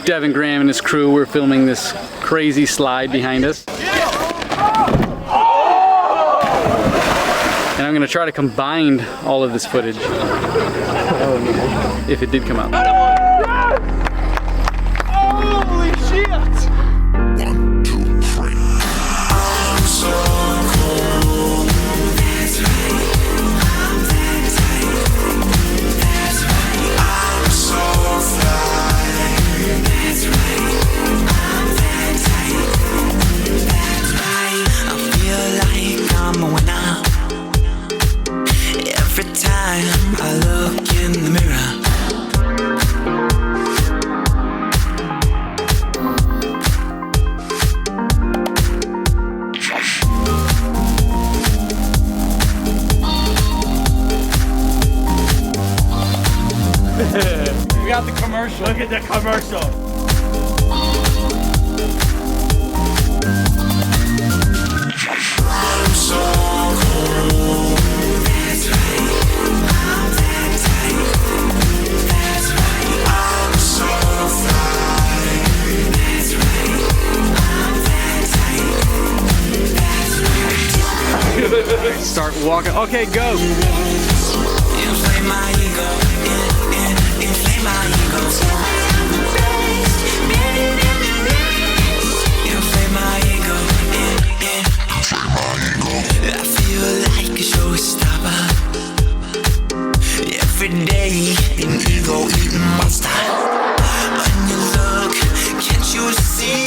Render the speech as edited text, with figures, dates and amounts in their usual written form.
Devin Graham and his crew were filming this crazy slide behind us. And I'm gonna try to combine all of this footage if it did come out. Holy shit! 1, 2, 3. I'm so cold. That's right. I'm that tight. That's right. I'm so fly. That's right. I'm that tight. That's right. I feel like I'm a winner. Every time I look in the mirror. We got the commercial. Look at the commercial. I'm so cold. That's right. I'm that tight. That's right. I'm so fly. That's right. I'm that tight. That's right. Start walking. Okay, go. Inflame my ego. Inflame my ego. Inflame my ego. I feel like a showstopper. Every day, an ego-eating monster. When you look, can't you see?